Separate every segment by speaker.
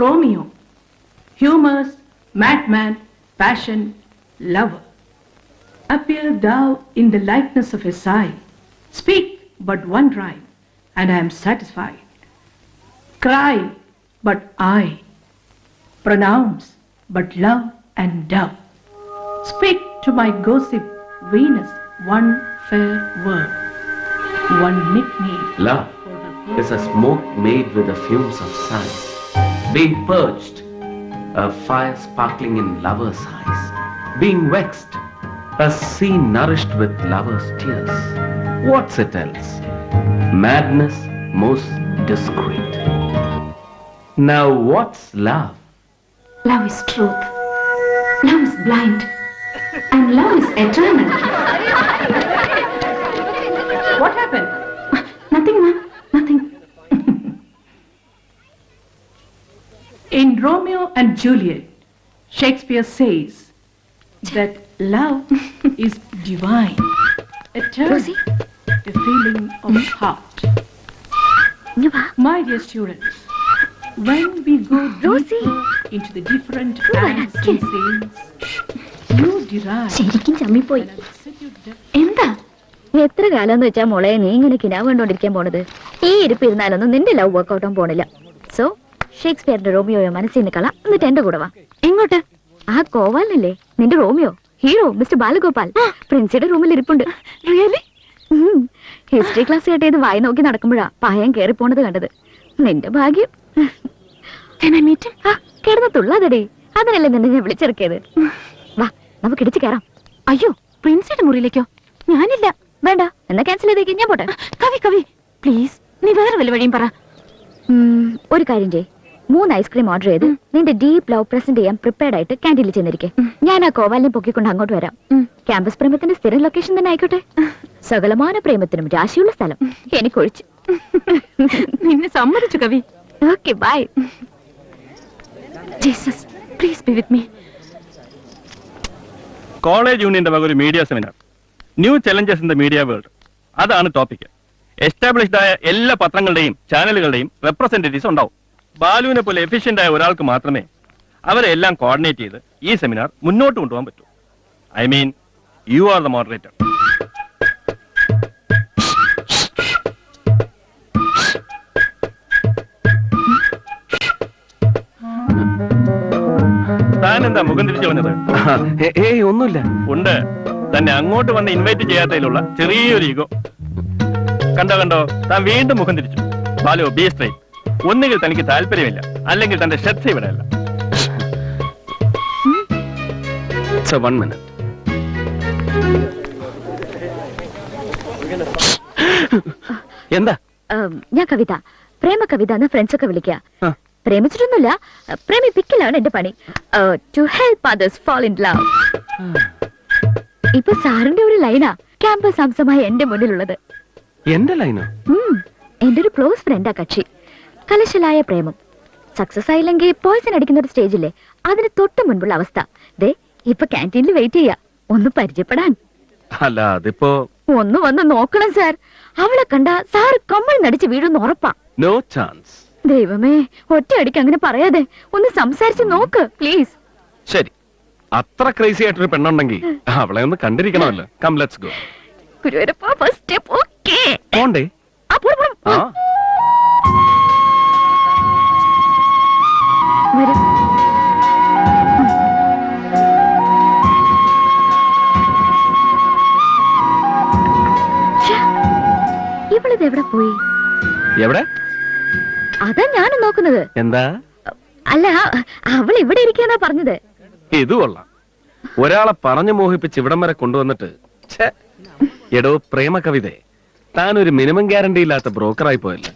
Speaker 1: Romeo, humorous, madman, passion, lover. Appear thou in the likeness of his eye. Speak but one rhyme, and I am satisfied. Cry but I. Pronounce but love and dove. Speak to my gossip Venus one fair word. One nickname.
Speaker 2: Love is a smoke made with the fumes of sun, being purged, a fire sparkling in lover's eyes, being vexed, a sea nourished with lover's tears. What's it else? Madness most discreet. Now what's love?
Speaker 3: Love is truth. Love is blind. And love is eternal.
Speaker 1: What happened?
Speaker 3: Nothing, ma'am. Nothing.
Speaker 1: In Romeo and Juliet, Shakespeare says that love is divine, eternal,
Speaker 3: Rosie?
Speaker 1: a feeling of heart.
Speaker 3: ഇങ്ങ് വാ.
Speaker 1: My dear students, when we go
Speaker 3: Rosie?
Speaker 1: deeper into the different
Speaker 3: You are
Speaker 1: acts
Speaker 3: lucky.
Speaker 1: and scenes, you derive
Speaker 3: ശരിക്കും ചമ്മിപ്പോയി.
Speaker 1: an absolute depth.
Speaker 3: എന്താ എത്ര കാലം എന്ന് വെച്ചാ മോളെ നീ ഇങ്ങനെ കിനാവ് കണ്ടോണ്ടിരിക്കാൻ പോണത്? ഈ ഇരിപ്പ് ഇരുന്നാലൊന്നും നിന്റെ ലവ് വർക്കൗട്ടും പോണില്ല. സോ ഷേക്സ്പിയറിന്റെ റോമിയോയെ മനസ്സിൽ നിന്ന് കള, എന്നിട്ട് എന്റെ കൂടെ വാ. എങ്ങോട്ട്? ആ കോവാലല്ലേ നിന്റെ റോമിയോ, ഹീറോ മിസ്റ്റർ ബാലഗോപാൽ പ്രിൻസിയുടെ റൂമിൽ ഇരിപ്പുണ്ട്. റിയലി? ഹിസ്റ്ററി ക്ലാസ് കേട്ട് ഇത് വായി നോക്കി നടക്കുമ്പോഴാ പായം കേറി പോണത് കണ്ടത്. നിന്റെ ഭാഗ്യം. കിടന്ന് തുള്ളാതടേ, അതിനല്ലേ നിന്നെ ഞാൻ വിളിച്ചിറക്കിയത്. വാ നമുക്ക് ഇടിച്ചു കയറാം. അയ്യോ പ്രിൻസിയുടെ മുറിയിലേക്കോ? ഞാനില്ല. വേണ്ട, എന്നാ ക്യാൻസൽ ചെയ്തേക്ക്, ഞാൻ പോട്ടെ. കവി കവി പ്ലീസ്, നീ വേറെ വല്ല വഴിയും പറ. ഒരു കാര്യം ചെയ്യ്, 3 ഐസ്ക്രീം ഓർഡർ ചെയ്ത് നിന്റെ ഡീപ് ലവ് പ്രസന്റ് ചെയ്യാൻ പ്രിപ്പയർഡ് ആയിട്ട് ക്യാൻറ്റീനിൽ ചെന്നിരിക്കെ. ഞാൻ ആ കോവാലിനെ പൊക്കിക്കൊണ്ട് അങ്ങോട്ട് വരാം. ക്യാമ്പസ് പ്രേമത്തിന്റെ സ്ഥിരം ലൊക്കേഷൻ തന്നെ ആയിക്കോട്ടെ. സകലമാന പ്രേമത്തിനും രാശിയുള്ള സ്ഥലം എനിക്കൊഴിച്ച്. നിന്നെ സമ്മതിച്ചു കവി. Okay bye. Jesus please be with me.
Speaker 4: College യൂണിയന്റെ വക ഒരു media seminar, new challenges in the media world, അതാണ് ടോപ്പിക്. എസ്റ്റാബ്ലിഷ്ഡ് ആയ എല്ലാ പത്രങ്ങളുടെയും ചാനലുകളുടെയും റെപ്രസെന്റേറ്റീവ്സ് ഉണ്ടാവും. ബാലുവിനെ പോലെ എഫിഷ്യന്റ് ആയ ഒരാൾക്ക് മാത്രമേ അവരെ എല്ലാം കോർഡിനേറ്റ് ചെയ്ത് ഈ സെമിനാർ മുന്നോട്ട് കൊണ്ടുപോകാൻ പറ്റൂ. I mean you are the moderator. താൻ എന്താ മുഖം തിരിച്ചു വന്നത്?
Speaker 2: ഒന്നുമില്ല.
Speaker 4: ഉണ്ട്, തന്നെ അങ്ങോട്ട് വന്ന് ഇൻവൈറ്റ് ചെയ്യാത്തതിലുള്ള ചെറിയൊരു ഈഗോ. കണ്ടോ കണ്ടോ, താൻ വീണ്ടും മുഖം തിരിച്ചു. Balu B straight. ഒന്നുകിൽ തനിക്ക് താല്പര്യമില്ല, അല്ലെങ്കിൽ തന്റെ ശ്രദ്ധ ഇവിടെ അല്ല.
Speaker 2: One minute. എന്താ?
Speaker 3: ഞാൻ കവിത, പ്രേമ കവിത എന്ന് ഫ്രണ്ട്സ് ഒക്കെ വിളിക്കുക. പ്രേമിച്ചിട്ടൊന്നുമില്ല, പ്രേമിപ്പിക്കലാണ് എന്റെ പണി. To help others fall in love. ഇപ്പൊ സാറിന്റെ ഒരു ലൈനാ ക്യാമ്പസ് അംശമായ എന്റെ മുന്നിലുള്ളത്.
Speaker 2: എന്റെ ലൈനോ?
Speaker 3: എന്റെ ഒരു ക്ലോസ് ഫ്രണ്ടാ കക്ഷി. കലശലായ പ്രേമം സക്സസ് ആയില്ലെങ്കിൽ പോയിസൺ അടിക്കുന്ന ഒരു സ്റ്റേജില്ലേ, അതിന് തൊട്ട് മുൻപുള്ള അവസ്ഥ. ദേ ഇപ്പൊ ക്യാൻറ്റീനിൽ വെയിറ്റ് ചെയ്യാ, ഒന്ന് പരിചയപ്പെടാൻ.
Speaker 2: അല്ല അതിപ്പോ
Speaker 3: ഒന്ന് വന്ന് നോക്കണം സാർ. അവളെ കണ്ട സാർ കമ്മൽ നടിച്ച് വീഴുന്ന ഉറപ്പാ.
Speaker 2: No chance.
Speaker 3: ദൈവമേ, ഒറ്റ അടിക്ക് അങ്ങനെ പറയാതെ ഒന്ന് സംസാരിച്ച് നോക്ക് പ്ലീസ്.
Speaker 2: ശരി, അത്ര ക്രേസി ആയിട്ടൊരു പെണ്ണുണ്ടെങ്കിൽ അവളെ ഒന്ന് കണ്ടിരിക്കണമല്ലോ. Come let's go.
Speaker 3: Guruvayurappa first step. Okay
Speaker 2: പോണ്ടേ? ആ
Speaker 3: വരൂ. ഇവളിത് എവിടെ പോയി?
Speaker 2: എവിടെ?
Speaker 3: അതാ ഞാനും നോക്കുന്നത്.
Speaker 2: എന്താ?
Speaker 3: അല്ല, അവൾ ഇവിടെ ഇരിക്കാനാ പറഞ്ഞത്.
Speaker 2: ഇത് കൊള്ളാം. ഒരാളെ പറഞ്ഞു മോഹിപ്പിച്ച് ഇവിടം വരെ കൊണ്ടുവന്നിട്ട്. എടോ പ്രേമ കവിതേ, താനൊരു മിനിമം ഗ്യാരണ്ടി ഇല്ലാത്ത ബ്രോക്കറായി പോയല്ലോ.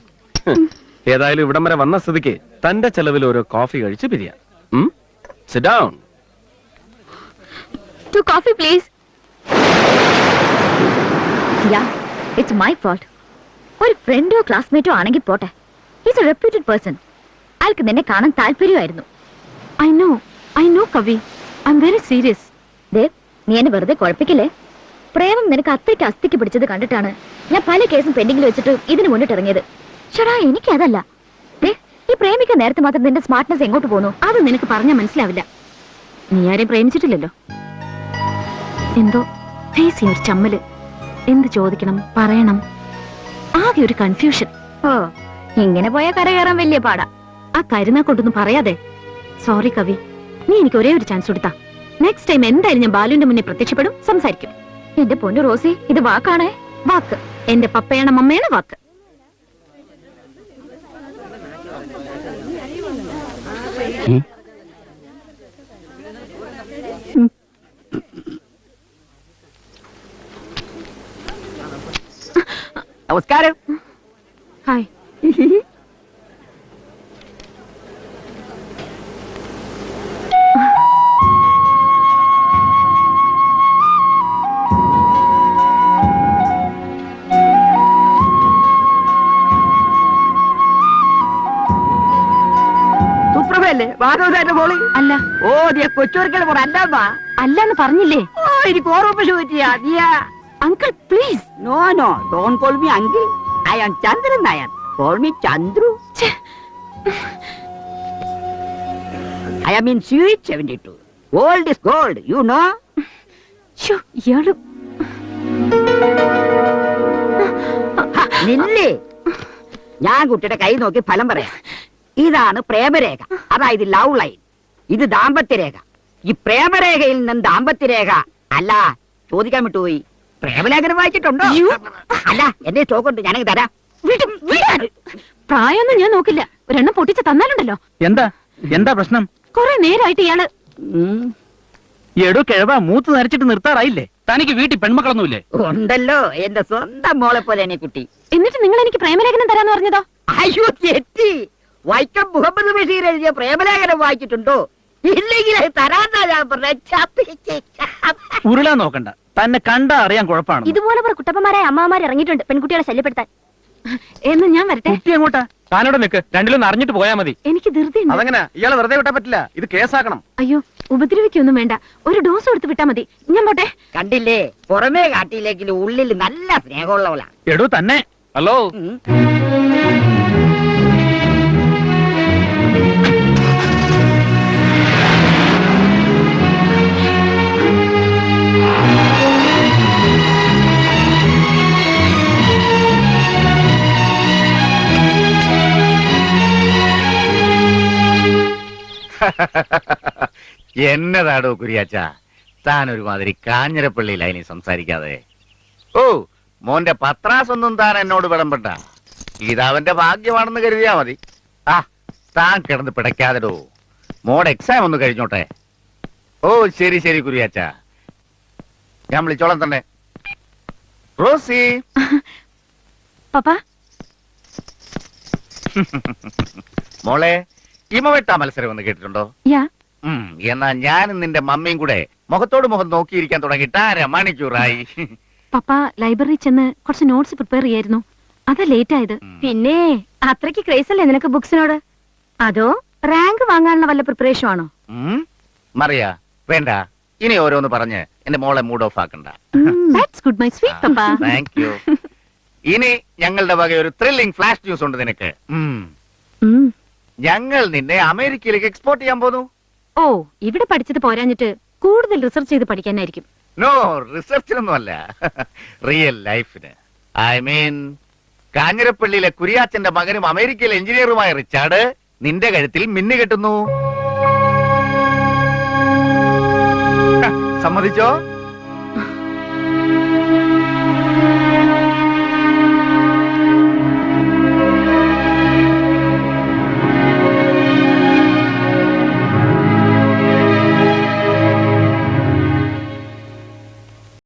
Speaker 2: ഏതായാലും ഇവിടം വരെ വന്ന സ്ഥിതിക്ക് തന്റെ ചെലവിൽ ഓരോ കോഫി കഴിച്ച് പിരിയാം. Sit down.
Speaker 3: 2 coffee please. Yeah, it's my fault. ഒരു ഫ്രണ്ടോ ക്ലാസ്മേറ്റോ ആണെങ്കിൽ പോട്ടെ. He's a reputed person. അയാൾക്ക് നിന്നെ കാണാൻ താല്പര്യമായിരുന്നു. I know കവി. I'm very serious. ദേ, നീ എന്നെ വെറുതെ കുഴപ്പിക്കില്ലേ. പ്രേമം നിനക്ക് അത്രയ്ക്ക് അസ്ഥിക്ക് പിടിച്ചത് കണ്ടിട്ടാണ് ഞാൻ പല കേസും പെൻഡിങ്ങിൽ വെച്ചിട്ട് ഇതിന് മുന്നിട്ട് ഇറങ്ങിയത്. ചേടാ, എനിക്കതല്ല. ദേ, ഈ പ്രേമിക്കാൻ നേരത്തെ മാത്രം നിന്റെ സ്മാർട്ട്നെസ് എങ്ങോട്ട് പോകുന്നു അത് നിനക്ക് പറഞ്ഞാൽ മനസ്സിലാവില്ല. നീ ആരെയും പ്രേമിച്ചിട്ടില്ലല്ലോ. എന്തോ ഫേസ് ചെയ്യാൻ ഒരു ചമ്മല്. എന്ത് ചോദിക്കണം പറയണം, ആകെ ഒരു കൺഫ്യൂഷൻ. ഓ, ഇങ്ങനെ പോയാൽ കര കയറാൻ വലിയ പാടാ. ആ കരുനാ കൊണ്ടൊന്നും പറയാതെ. സോറി കവി, നീ എനിക്ക് ഒരേ ഒരു ചാൻസ് കൊടുത്താ. നെക്സ്റ്റ് ടൈം എന്തായാലും ഞാൻ ബാലുവിന്റെ മുന്നേ പ്രത്യക്ഷപ്പെടും, സംസാരിക്കും. എന്റെ പൊന്നു റോസി, ഇത് വാക്കാണേ, വാക്ക്. എന്റെ പപ്പയാണ് മമ്മയാണ് വാക്ക്.
Speaker 5: നമസ്കാരം.
Speaker 3: ഹായ്.
Speaker 5: സുപ്രഭയല്ലേ വാദവസാന്റെ മോള്?
Speaker 3: അല്ല
Speaker 5: ഓ നീ കൊച്ചൂർക്കൽ പോണ അല്ലാ?
Speaker 3: അല്ലാന്ന് പറഞ്ഞില്ലേ?
Speaker 5: ഓ എനിക്ക് ഓർമ്മ പറ്റിയാ നീയാ?
Speaker 3: Uncle please.
Speaker 5: No no, don't call me uncle. I am Chandran Nair. Call me Chandru. I am in sweet 72. Old is gold, you know.
Speaker 3: ഇയാള്
Speaker 5: നില്ലേ, ഞാൻ കുട്ടിയുടെ കൈ നോക്കി ഫലം പറയാം. ഇതാണ് പ്രേമരേഖ, അതായത് ലവ് ലൈൻ. ഇത് ദാമ്പത്യരേഖ. ഈ പ്രേമരേഖയിൽ നിന്ന് ദാമ്പത്യരേഖ അല്ല, ചോദിക്കാൻ വിട്ടുപോയി. പ്രേമലേഖനം വായിച്ചിട്ടുണ്ടോ? അല്ല, എന്റെ സ്റ്റോക്ക് ഉണ്ട്, ഞാനങ്ങ് തരാം.
Speaker 3: പ്രായമൊന്നും ഞാൻ നോക്കില്ല. ഒരെണ്ണം പൊട്ടിച്ച് തന്നാലുണ്ടല്ലോ.
Speaker 4: എന്താ പ്രശ്നം?
Speaker 3: കൊറേ നേരായിട്ട് ഇയാള്
Speaker 4: എടോ കിഴവ, മൂത്ത് നരച്ചിട്ട് നിർത്താറായില്ലേ? തനിക്ക് വീട്ടിൽ പെൺമക്കളൊന്നുമില്ലേ?
Speaker 5: ഉണ്ടല്ലോ, എന്റെ സ്വന്തം മോളെ പോലെ എന്നെ കുട്ടി.
Speaker 3: എന്നിട്ട് നിങ്ങൾ എനിക്ക് പ്രേമലേഖനം തരാന്ന് പറഞ്ഞതോ?
Speaker 5: അയ്യോ തെറ്റി. വൈക്കം മുഹമ്മദ് ബഷീർ എഴുതിയ പ്രേമലേഖനം വായിച്ചിട്ടുണ്ടോ? ഇല്ലെങ്കിൽ അത് തരാന്നാ ഞാൻ പറഞ്ഞ.
Speaker 4: ഉരുളാൻ നോക്കണ്ട, തന്നെ കണ്ടാ അറിയാൻ കുഴപ്പമാണ്.
Speaker 3: ഇതുപോലെ കുട്ടപ്പന്മാരായ അമ്മമാർ ഇറങ്ങിയിട്ടുണ്ട് പെൺകുട്ടികളെ ശല്യപ്പെടുത്താൻ. എന്ന് ഞാൻ വരട്ടെ.
Speaker 4: കുട്ടി എങ്ങോട്ടാ? താനോട് നിൽക്ക്, രണ്ടിലൊന്ന് അറിഞ്ഞിട്ട് പോയാ മതി.
Speaker 3: എനിക്ക് ധൃതിയുണ്ട്.
Speaker 4: അതെങ്ങനെ? ഇയാളെ വെറുതെ വിട്ടാ പറ്റില്ല, ഇത് കേസാക്കണം.
Speaker 3: അയ്യോ, ഉപദ്രവിക്കൊന്നും വേണ്ട, ഒരു ഡോസ് കൊടുത്ത് വിട്ടാ മതി. ഞാൻ പോട്ടെ.
Speaker 5: കണ്ടില്ലേ, പുറമേ കാട്ടിയില്ലെങ്കിലും ഉള്ളിൽ നല്ല സ്നേഹമുള്ളവളാ.
Speaker 4: എടോ തന്നെ. ഹലോ,
Speaker 6: എന്നതാടോ കുരിയാച്ച, താൻ ഒരുമാതിരി കാഞ്ഞിരപ്പള്ളി ലൈനിൽ സംസാരിക്കാതെ. ഓ, മോന്റെ പത്രാസൊന്നും താൻ എന്നോട് വിളമ്പട്ട. ഇതവന്റെ ഭാഗ്യമാണെന്ന് കരുതിയാ മതി. ആ, താൻ കിടന്ന് പിടയ്ക്കാതെടോ. മോടെ എക്സാം ഒന്ന് കഴിഞ്ഞോട്ടെ. ഓ ശരി ശരി കുരിയാച്ച, ഞാൻ വിളിച്ചോളാം തന്നെ. റോസി.
Speaker 3: പപ്പാ.
Speaker 6: മോളെ, ഇമവെട്ടാ മത്സരം ഒന്ന് കേട്ടിട്ടുണ്ടോ?
Speaker 3: യാ.
Speaker 6: എന്നാ ഞാനും നിന്റെ മമ്മിയും കൂടെ മുഖത്തോട് മുഖം നോക്കിയിരിക്കാൻ തുടങ്ങിയിട്ട് 1/2 മണിക്കൂറായി.
Speaker 3: പപ്പ ലൈബ്രറി ചെന്ന് കുറച്ച് നോട്ട്സ് പ്രിപ്പയർ ചെയ്യായിരുന്നു, അതാ ലേറ്റ് ആയത്. പിന്നെ അത്രയ്ക്ക് ക്രേസ് അല്ലേ നിനക്ക് ബുക്സിനോട്? അതോ റാങ്ക് വാങ്ങാനുള്ള വല്ല പ്രിപ്പറേഷൻ ആണോ?
Speaker 6: മറിയാ, വേണ്ട, ഇനി ഓരോന്ന് പറഞ്ഞ് എന്റെ മോളെ മൂഡ് ഓഫ് ആക്കണ്ട.
Speaker 3: That's good my sweet papa.
Speaker 6: Thank you. ഇനി ഞങ്ങളുടെ വക ഒരു ത്രില്ലിംഗ് ഫ്ലാഷ് ന്യൂസ് ഉണ്ട് നിനക്ക്. ഞങ്ങൾ നിന്നെ അമേരിക്കയിലേക്ക് എക്സ്പോർട്ട് ചെയ്യാൻ പോന്നു.
Speaker 3: ഓ, ഇവിടെ പഠിച്ചത് പോരാഞ്ഞിട്ട് കൂടുതൽ റിസർച്ച് ചെയ്ത് പഠിക്കാനായിരിക്കും.
Speaker 6: നോ, റിസർച്ചിനൊന്നും അല്ല, റിയൽ ലൈഫിന്. ഐ മീൻ, കാഞ്ഞിരപ്പള്ളിയിലെ കുരിയാച്ചന്റെ മകനും അമേരിക്കയിലെ എഞ്ചിനീയറുമായ റിച്ചാർഡ് നിന്റെ കഴുത്തിൽ മിന്നു കെട്ടുന്നു. സമ്മതിച്ചോ?